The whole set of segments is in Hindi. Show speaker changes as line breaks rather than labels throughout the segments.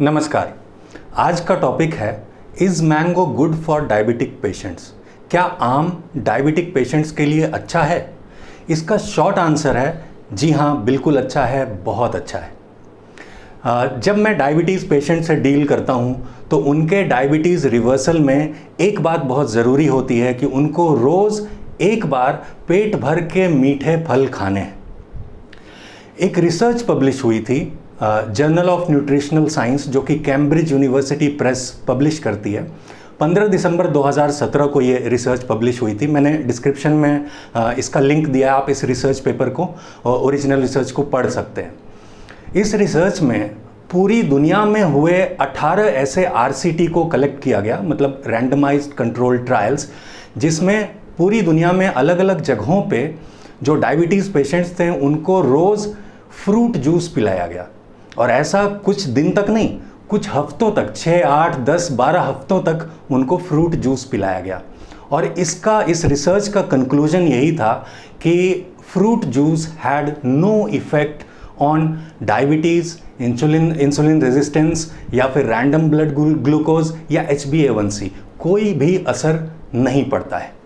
नमस्कार। आज का टॉपिक है is mango good for diabetic patients. क्या आम डायबिटिक पेशेंट्स के लिए अच्छा है? इसका शॉर्ट आंसर है जी हाँ, बिल्कुल अच्छा है, बहुत अच्छा है। जब मैं डायबिटीज़ पेशेंट से डील करता हूँ तो उनके डायबिटीज़ रिवर्सल में एक बात बहुत ज़रूरी होती है कि उनको रोज़ एक बार पेट भर के मीठे फल खाने हैं। एक रिसर्च पब्लिश हुई थी जर्नल ऑफ न्यूट्रिशनल साइंस, जो कि कैम्ब्रिज यूनिवर्सिटी प्रेस पब्लिश करती है। 15 दिसंबर 2017 को ये रिसर्च पब्लिश हुई थी। मैंने डिस्क्रिप्शन में इसका लिंक दिया है, आप इस रिसर्च पेपर को, ओरिजिनल रिसर्च को पढ़ सकते हैं। इस रिसर्च में पूरी दुनिया में हुए 18 ऐसे आरसीटी को कलेक्ट किया गया, मतलब रैंडमाइज्ड कंट्रोल ट्रायल्स, जिसमें पूरी दुनिया में अलग अलग जगहों पे जो डायबिटीज़ पेशेंट्स थे उनको रोज़ फ्रूट जूस पिलाया गया। और ऐसा कुछ दिन तक नहीं, कुछ हफ्तों तक, 6, 8, 10, 12 हफ्तों तक उनको फ्रूट जूस पिलाया गया। और इस रिसर्च का कंक्लूजन यही था कि fruit juice had no effect on diabetes, insulin resistance या फिर रैंडम ब्लड ग्लूकोज या HbA1c, कोई भी असर नहीं पड़ता है।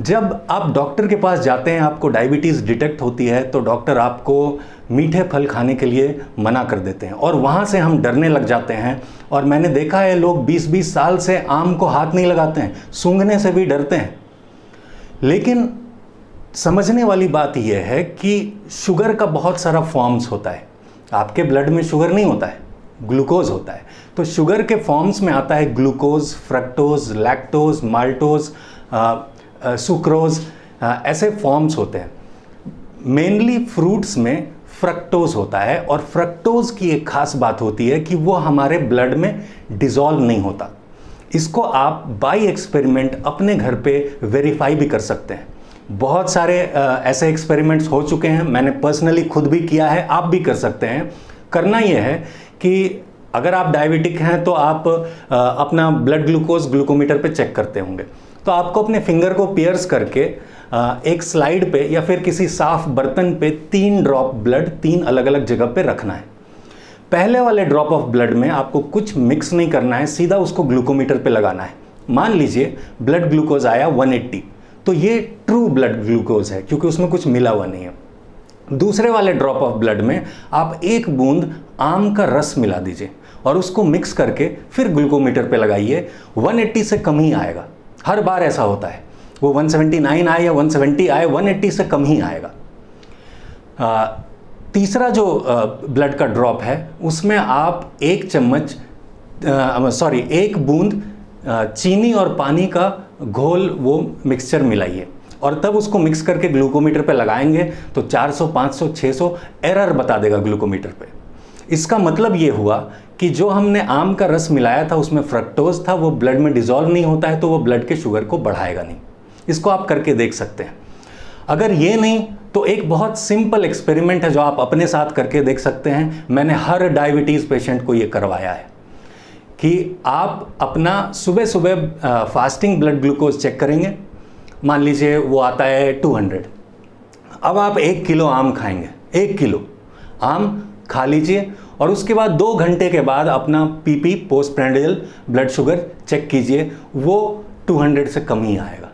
जब आप डॉक्टर के पास जाते हैं, आपको डायबिटीज़ डिटेक्ट होती है, तो डॉक्टर आपको मीठे फल खाने के लिए मना कर देते हैं और वहाँ से हम डरने लग जाते हैं। और मैंने देखा है लोग 20-20 साल से आम को हाथ नहीं लगाते हैं, सूंघने से भी डरते हैं। लेकिन समझने वाली बात यह है कि शुगर का बहुत सारा फॉर्म्स होता है। आपके ब्लड में शुगर नहीं होता है, ग्लूकोज होता है। तो शुगर के फॉर्म्स में आता है glucose, fructose, lactose, maltose, sucrose, ऐसे फॉर्म्स होते हैं। मेनली फ्रूट्स में फ्रक्टोज होता है और फ्रक्टोज की एक खास बात होती है कि वो हमारे ब्लड में डिज़ोल्व नहीं होता। इसको आप बाय एक्सपेरिमेंट अपने घर पे वेरीफाई भी कर सकते हैं। बहुत सारे ऐसे एक्सपेरिमेंट्स हो चुके हैं, मैंने पर्सनली खुद भी किया है, आप भी कर सकते हैं। करना यह है कि अगर आप डायबिटिक हैं तो आप अपना ब्लड ग्लूकोज ग्लूकोमीटर पे चेक करते होंगे, तो आपको अपने फिंगर को पियर्स करके एक स्लाइड पे या फिर किसी साफ बर्तन पे 3 ड्रॉप ब्लड 3 अलग अलग जगह पे रखना है। पहले वाले ड्रॉप ऑफ ब्लड में आपको कुछ मिक्स नहीं करना है, सीधा उसको ग्लूकोमीटर पे लगाना है। मान लीजिए ब्लड ग्लूकोज आया 180, तो ये ट्रू ब्लड ग्लूकोज है क्योंकि उसमें कुछ मिला हुआ नहीं है। दूसरे वाले ड्रॉप ऑफ ब्लड में आप 1 बूंद आम का रस मिला दीजिए और उसको मिक्स करके फिर ग्लूकोमीटर पे लगाइए। 180 से कम ही आएगा, हर बार ऐसा होता है। वो 179 आए या 170 आए, 180 से कम ही आएगा। तीसरा जो ब्लड का ड्रॉप है उसमें आप 1 बूंद चीनी और पानी का घोल, वो मिक्सचर मिलाइए और तब उसको मिक्स करके ग्लूकोमीटर पे लगाएंगे तो 400, 500, 600 एरर बता देगा ग्लूकोमीटर पे। इसका मतलब ये हुआ कि जो हमने आम का रस मिलाया था उसमें फ्रक्टोज था, वो ब्लड में डिज़ोल्व नहीं होता है, तो वो ब्लड के शुगर को बढ़ाएगा नहीं। इसको आप करके देख सकते हैं। अगर ये नहीं तो एक बहुत सिंपल एक्सपेरिमेंट है जो आप अपने साथ करके देख सकते हैं। मैंने हर डायबिटीज़ पेशेंट को ये करवाया है कि आप अपना सुबह सुबह फास्टिंग ब्लड ग्लूकोज चेक करेंगे। मान लीजिए वो आता है 200। अब आप 1 किलो आम खाएंगे, 1 किलो आम खा लीजिए और उसके बाद 2 घंटे के बाद अपना PP, post prandial blood sugar check कीजिए, वो 200 से कम ही आएगा।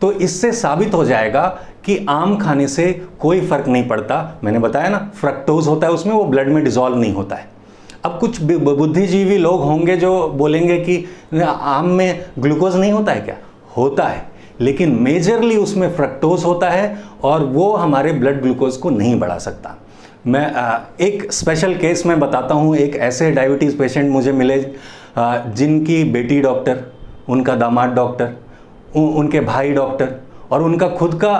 तो इससे साबित हो जाएगा कि आम खाने से कोई फर्क नहीं पड़ता। मैंने बताया ना, फ्रक्टोज होता है उसमें, वो ब्लड में डिज़ोल्व नहीं होता है। अब कुछ बुद्धिजीवी लोग होंगे जो बोलेंगे कि आम में ग्लूकोज नहीं होता है। क्या होता है, लेकिन मेजरली उसमें फ्रक्टोज होता है और वो हमारे ब्लड ग्लूकोज को नहीं बढ़ा सकता। मैं एक स्पेशल केस में बताता हूँ। एक ऐसे डायबिटीज़ पेशेंट मुझे मिले जिनकी बेटी डॉक्टर, उनका दामाद डॉक्टर, उनके भाई डॉक्टर और उनका खुद का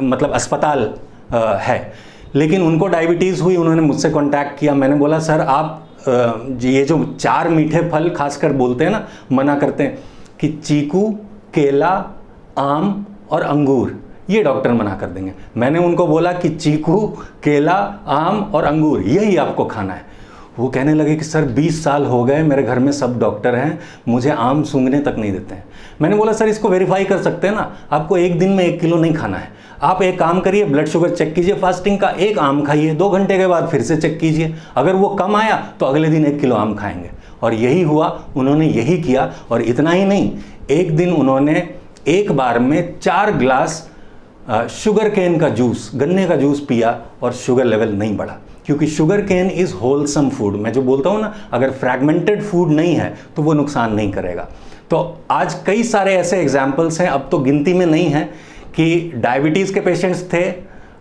मतलब अस्पताल है, लेकिन उनको डायबिटीज़ हुई। उन्होंने मुझसे कांटेक्ट किया। मैंने बोला सर आप ये जो 4 मीठे फल खासकर बोलते हैं ना, मना करते हैं कि चीकू, केला, आम और अंगूर, ये डॉक्टर मना कर देंगे। मैंने उनको बोला कि चीकू, केला, आम और अंगूर यही आपको खाना है। वो कहने लगे कि सर 20 साल हो गए, मेरे घर में सब डॉक्टर हैं, मुझे आम सूंघने तक नहीं देते हैं। मैंने बोला सर इसको वेरीफाई कर सकते हैं ना, आपको एक दिन में 1 किलो नहीं खाना है। आप एक काम करिए, ब्लड शुगर चेक कीजिए फास्टिंग का, एक आम खाइए, 2 घंटे के बाद फिर से चेक कीजिए, अगर वो कम आया तो अगले दिन 1 किलो आम खाएंगे। और यही हुआ, उन्होंने यही किया। और इतना ही नहीं, एक दिन उन्होंने एक बार में 4 ग्लास शुगर केन का जूस, गन्ने का जूस पिया और शुगर लेवल नहीं बढ़ा, क्योंकि sugar cane is wholesome food. मैं जो बोलता हूँ ना, अगर फ्रैगमेंटेड फूड नहीं है तो वो नुकसान नहीं करेगा। तो आज कई सारे ऐसे एग्जाम्पल्स हैं, अब तो गिनती में नहीं है, कि डायबिटीज़ के पेशेंट्स थे,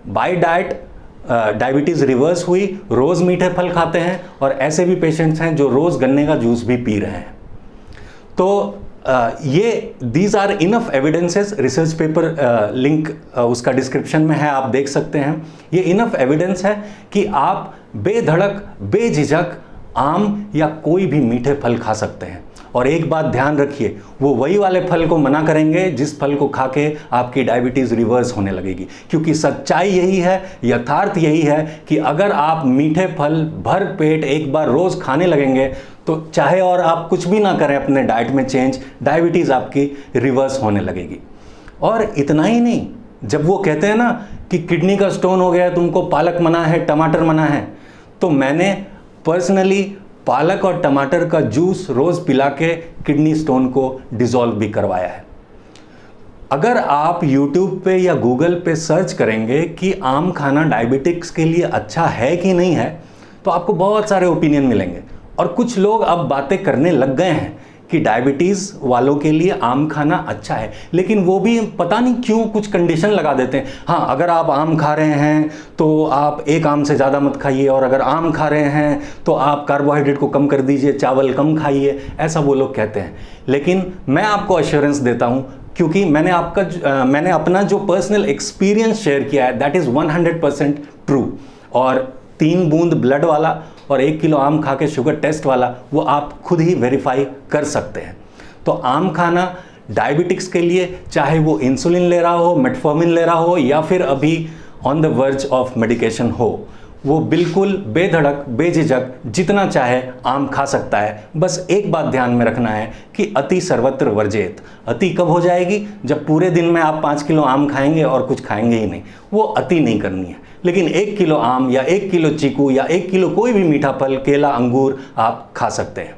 बाय डाइट डायबिटीज़ रिवर्स हुई, रोज़ मीठे फल खाते हैं, और ऐसे भी पेशेंट्स हैं जो रोज़ गन्ने का जूस भी पी रहे हैं। तो ये these are enough evidences. Research paper link उसका डिस्क्रिप्शन में है, आप देख सकते हैं। ये इनफ एविडेंस है कि आप बेधड़क बेझिझक आम या कोई भी मीठे फल खा सकते हैं। और एक बात ध्यान रखिए, वो वही वाले फल को मना करेंगे जिस फल को खा के आपकी डायबिटीज़ रिवर्स होने लगेगी, क्योंकि सच्चाई यही है, यथार्थ यही है कि अगर आप मीठे फल भर पेट एक बार रोज़ खाने लगेंगे तो चाहे और आप कुछ भी ना करें अपने डाइट में चेंज, डायबिटीज़ आपकी रिवर्स होने लगेगी। और इतना ही नहीं, जब वो कहते हैं ना कि किडनी का स्टोन हो गया है, तुमको पालक मना है, टमाटर मना है, तो मैंने पर्सनली पालक और टमाटर का जूस रोज़ पिला के किडनी स्टोन को डिसॉल्व भी करवाया है। अगर आप YouTube पे या Google पे सर्च करेंगे कि आम खाना डायबिटिक्स के लिए अच्छा है कि नहीं है, तो आपको बहुत सारे ओपिनियन मिलेंगे। और कुछ लोग अब बातें करने लग गए हैं कि डायबिटीज़ वालों के लिए आम खाना अच्छा है, लेकिन वो भी पता नहीं क्यों कुछ कंडीशन लगा देते हैं। हाँ, अगर आप आम खा रहे हैं तो आप एक आम से ज़्यादा मत खाइए, और अगर आम खा रहे हैं तो आप कार्बोहाइड्रेट को कम कर दीजिए, चावल कम खाइए, ऐसा वो लोग कहते हैं। लेकिन मैं आपको एश्योरेंस देता हूँ, क्योंकि मैंने अपना जो पर्सनल एक्सपीरियंस शेयर किया है, दैट इज़ 100% ट्रू। और 3 बूंद ब्लड वाला और 1 किलो आम खा के शुगर टेस्ट वाला, वो आप खुद ही वेरीफाई कर सकते हैं। तो आम खाना डायबिटिक्स के लिए, चाहे वो इंसुलिन ले रहा हो, मेटफॉर्मिन ले रहा हो, या फिर अभी on the verge of medication हो, वो बिल्कुल बेधड़क बेझिझक जितना चाहे आम खा सकता है। बस एक बात ध्यान में रखना है कि अति सर्वत्र वर्जेत। अति कब हो जाएगी? जब पूरे दिन में आप 5 किलो आम खाएंगे और कुछ खाएंगे ही नहीं, वो अति नहीं करनी है। लेकिन 1 किलो आम या 1 किलो चीकू या 1 किलो कोई भी मीठा फल, केला, अंगूर आप खा सकते हैं।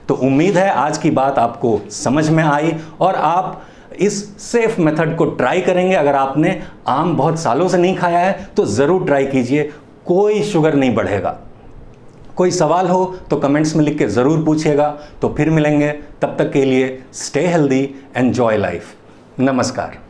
तो उम्मीद है आज की बात आपको समझ में आई और आप इस सेफ मेथड को ट्राई करेंगे। अगर आपने आम बहुत सालों से नहीं खाया है तो ज़रूर ट्राई कीजिए, कोई शुगर नहीं बढ़ेगा। कोई सवाल हो तो कमेंट्स में लिख के ज़रूर पूछिएगा। तो फिर मिलेंगे, तब तक के लिए स्टे हेल्दी, एंजॉय लाइफ। नमस्कार।